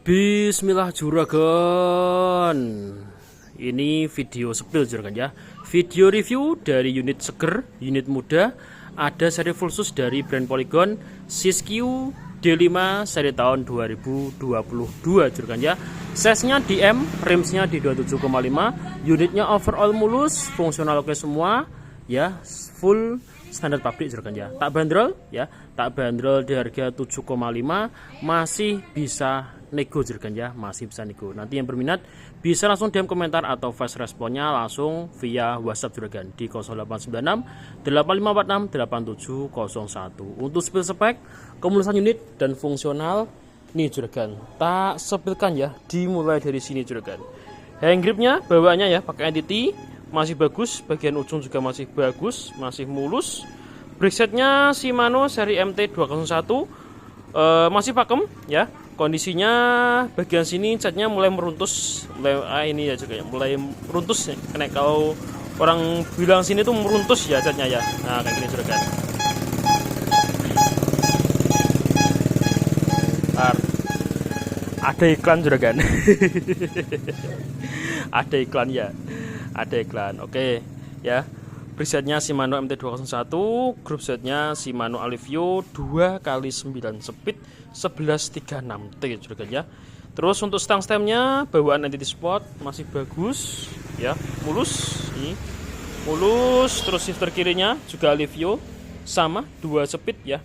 Bismillah juragan. Ini video spill juragan ya. Video review dari unit seger, unit muda. Ada seri full sus dari brand Polygon Siskiyou D5 seri tahun 2022 juragan ya. Size-nya DM, rimsnya di 27,5. Unitnya overall mulus, fungsional oke semua ya, full standar pabrik juragan ya. Tak bandrol ya, tak bandrol di harga 7,5, masih bisa nego juragan ya, masih bisa nego. Nanti yang berminat bisa langsung DM komentar atau fast responnya langsung via WhatsApp juragan di 0896 8546 8701. Untuk spill spek, kemulusan unit dan fungsional nih juragan, tak sepilkan ya, dimulai dari sini juragan. Hand gripnya bawaannya ya pakai entity masih bagus, bagian ujung juga masih bagus, masih mulus. Bricksetnya Shimano seri MT201 masih pakem ya. Kondisinya bagian sini catnya mulai meruntus, ini ya juga ya, mulai meruntus ya. Karena kalau orang bilang sini tuh meruntus ya catnya ya. Nah kayak gini juragan. Ada iklan juragan. Ada iklan ya. Ada iklan. Oke ya. Presetnya Shimano MT201, grup setnya Shimano Alivio 2x9 speed 1136T juragan ya. Terus untuk stang stemnya bawaan entity sport masih bagus ya, mulus ini. Mulus, terus shifter kirinya juga Alivio sama 2 speed ya.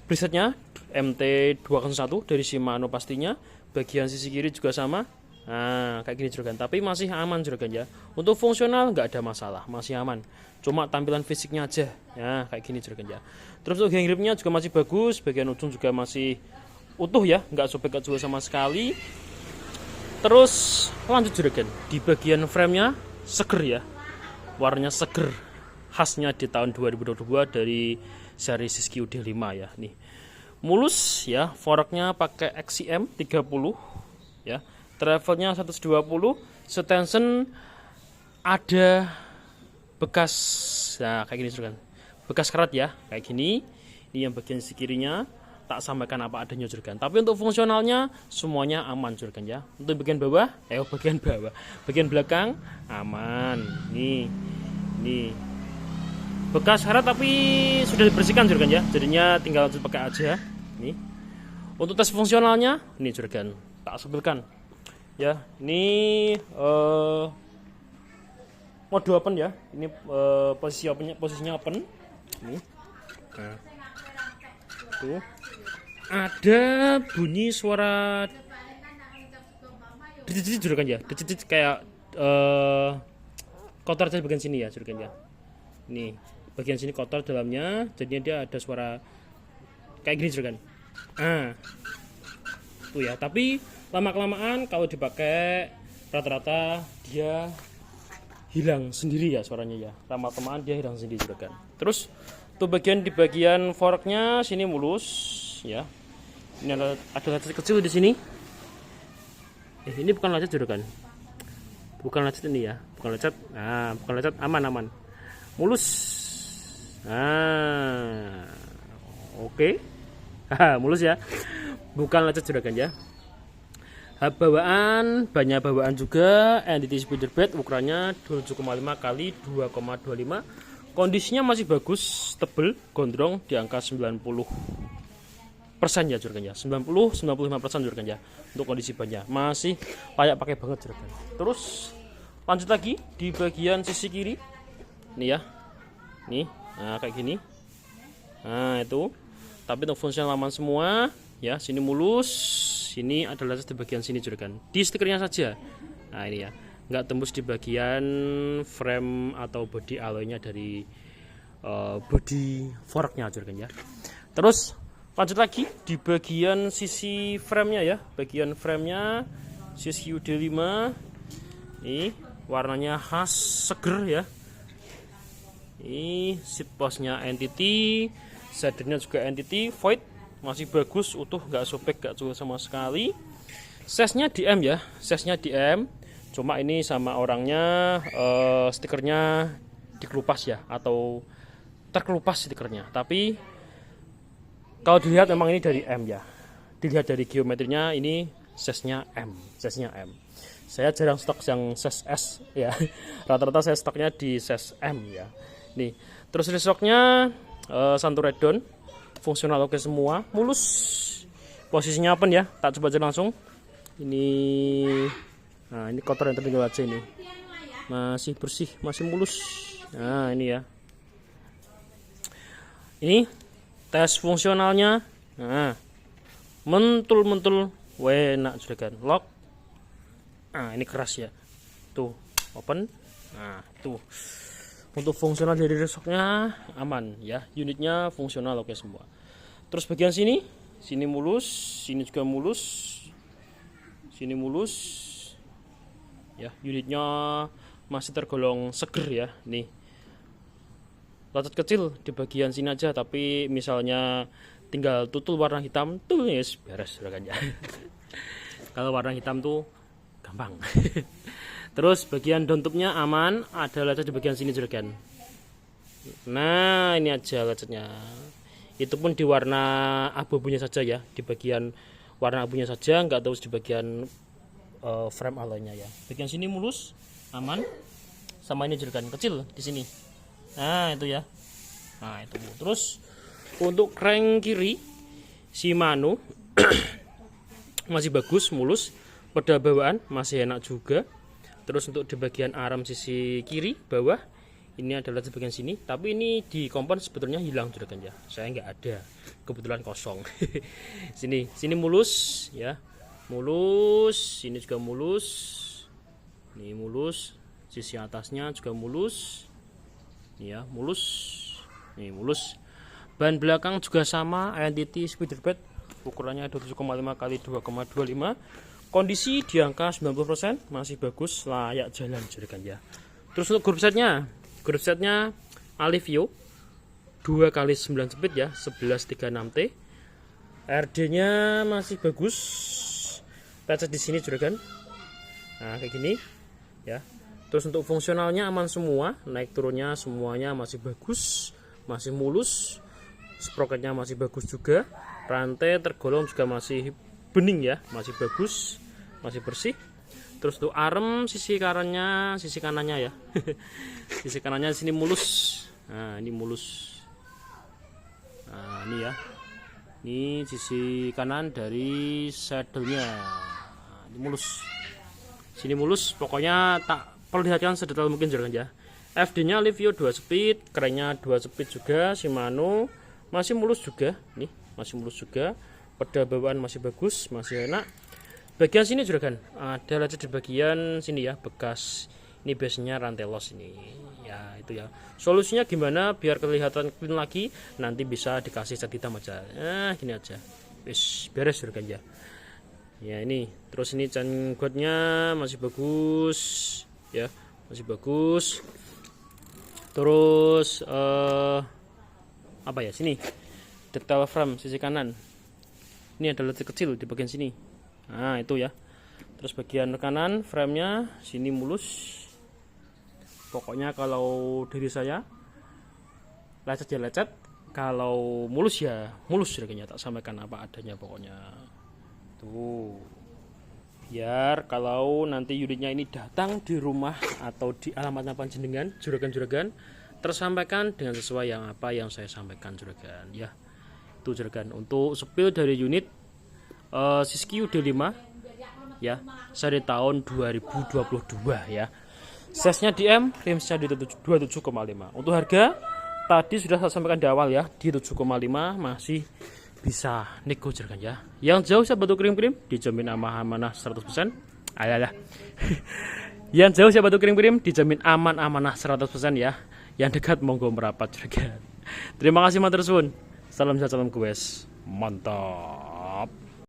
Presetnya MT201 dari Shimano pastinya, bagian sisi kiri juga sama. Nah kayak gini juragan, tapi masih aman juragan ya. Untuk fungsional nggak ada masalah, masih aman. Cuma tampilan fisiknya aja ya, kayak gini juragan ya. Terus untuk hand gripnya juga masih bagus, bagian ujung juga masih utuh ya, nggak sobek juga sama sekali. Terus lanjut juragan, di bagian framenya seger ya, warnanya seger, khasnya di tahun 2022 dari seri Siskiyou D5 ya. Nih mulus ya, forknya pakai XCM 30 ya. Travelnya 120, Stenson ada bekas, nah kayak gini juragan, bekas kerat ya, kayak gini. Ini yang bagian sisi kirinya, tak sampaikan apa adanya juragan. Tapi untuk fungsionalnya semuanya aman juragan ya. Untuk bagian bawah, bagian belakang aman. Nih bekas kerat tapi sudah dibersihkan juragan ya. Jadinya tinggal pakai aja. Nih untuk tes fungsionalnya, ini juragan, tak sebelkan. Ya, ini mode open ya. Ini posisinya open. Ini. Nah. Tuh. Ada bunyi suara dicicit juragan ya. Dicicit kayak kotor di bagian sini ya juragan ya. Nih, bagian sini kotor dalamnya, jadinya dia ada suara kayak gini juragan. Tuh ya, tapi lama-kelamaan kalau dipakai rata-rata dia hilang sendiri ya suaranya ya. Lama-kelamaan dia hilang sendiri juragan. Terus tuh di bagian forknya sini mulus ya. Ini ada lecet kecil di sini. Ini bukan lecet juragan. Bukan lecet ini ya, bukan lecet. Nah, bukan lecet, aman. Mulus. Nah. Oke. Mulus ya. Bukan lecet juragan ya. Banyak bawaan juga, entity speeder bed ukurannya 7,5 kali 2,25. Kondisinya masih bagus, tebel, gondrong di angka 90% ya juragan ya. 90-95% juragan ya. Untuk kondisi bannya masih layak pakai banget juragan. Terus lanjut lagi di bagian sisi kiri. Nih ya. Nih, nah kayak gini. Nah, itu. Tapi untuk fungsi aman semua ya, sini mulus. Sini ada lecet di bagian sini juragan, di stikernya saja. Nah ini ya, nggak tembus di bagian frame atau body alloynya dari body forknya juragan ya. Terus lanjut lagi di bagian sisi framenya ya, bagian framenya Siskiyou D5. Ini warnanya khas seger ya. Ini seat postnya entity, shadernya juga entity void. Masih bagus, utuh, nggak sobek, nggak juga sama sekali. Size-nya DM ya, size-nya DM. Cuma ini sama orangnya stikernya dikelupas ya, atau terkelupas stikernya. Tapi kalau dilihat memang ini dari M ya, dilihat dari geometrinya ini size-nya M. Saya jarang stok yang size S ya. Rata-rata saya stoknya di size M ya. Nih, terus resortnya Santuredon, fungsional oke semua, mulus. Posisinya apa ya? Tak coba aja langsung. Ini, nah ini kotor yang tertinggal aja ini. Masih bersih, masih mulus. Nah ini ya. Ini tes fungsionalnya. Nah, mentul, enak sudah kan. Lock. Nah ini keras ya, tuh open. Nah tuh untuk fungsional dari resoknya aman ya, unitnya fungsional oke semua. Terus bagian sini mulus, sini juga mulus, sini mulus ya, unitnya masih tergolong seger ya. Nih lecet kecil di bagian sini aja, tapi misalnya tinggal tutul warna hitam tuh yes, beres sudah kan ya. Kalau warna hitam tuh gampang. Terus bagian dontupnya aman, ada lecet di bagian sini juragan. Nah ini aja lecetnya, itu pun di warna abu-abunya saja ya, di bagian warna abunya saja, nggak tahu di bagian frame alloynya ya. Bagian sini mulus, aman, sama ini juragan kecil di sini. Nah itu ya. Nah itu. Terus untuk crank kiri Shimano masih bagus, mulus. Pada bawaan masih enak juga. Terus untuk di bagian arm sisi kiri bawah ini adalah di bagian sini, tapi ini di kompon sebetulnya hilang sudah kan ya. Saya nggak ada, kebetulan kosong. sini mulus ya, mulus. Ini juga mulus. Ini mulus. Sisi atasnya juga mulus. Ini ya mulus. Ini mulus. Ban belakang juga sama, Entity Speederbird, ukurannya 27,5 x 2,25. Kondisi di angka 90%, masih bagus, layak jalan juragan ya. Terus untuk grup setnya Alivio 2 x 9 speed ya, 1136T. RD nya masih bagus, lecet di sini juragan. Nah kayak gini ya. Terus untuk fungsionalnya aman semua, naik turunnya semuanya masih bagus, masih mulus. Sprocketnya masih bagus juga, rantai tergolong juga masih bening ya, masih bagus, masih bersih. Terus tuh arm sisi kanannya ya. Sisi kanannya sini mulus. Nah ini mulus. Nah ini ya, ini sisi kanan dari saddle-nya. Nah, ini mulus, sini mulus, pokoknya tak perlihatkan sedetail mungkin juragan ya. FD nya Alivio 2 speed, kerennya 2 speed juga, Shimano masih mulus juga, nih masih mulus juga. Pada bawaan masih bagus, masih enak. Bagian sini juragan ada lecet di bagian sini ya, bekas ini biasanya rantai los ini ya. Itu ya, solusinya gimana biar kelihatan clean lagi, nanti bisa dikasih cat hitam aja. Nah gini aja, wis beres juragan ya. Ya ini, terus ini cangkutnya masih bagus ya, masih bagus. Terus apa ya, sini detail frame sisi kanan ini ada lecet kecil di bagian sini. Nah itu ya. Terus bagian kanan framenya sini mulus. Pokoknya kalau dari saya lecet ya lecet, kalau mulus ya mulus jadinya, tak sampaikan apa adanya pokoknya. Tuh. Biar kalau nanti unitnya ini datang di rumah atau di alamat panjenengan juragan-juragan tersampaikan dengan sesuai yang apa yang saya sampaikan juragan ya. Itu juragan untuk spill dari unit Siskiyou D5 ya, seri tahun 2022 ya. Size-nya di M, rimsnya di 27,5. Untuk harga tadi sudah saya sampaikan di awal ya, di 7,5 masih bisa nego juragan ya. Yang jauh saya bantu kirim-kirim dijamin amanah 100%. Ayalah. Yang jauh saya bantu kirim-kirim dijamin amanah 100% ya. Yang dekat monggo merapat juragan. Terima kasih matur suwun. Salam sehat, salam kues. Mantap.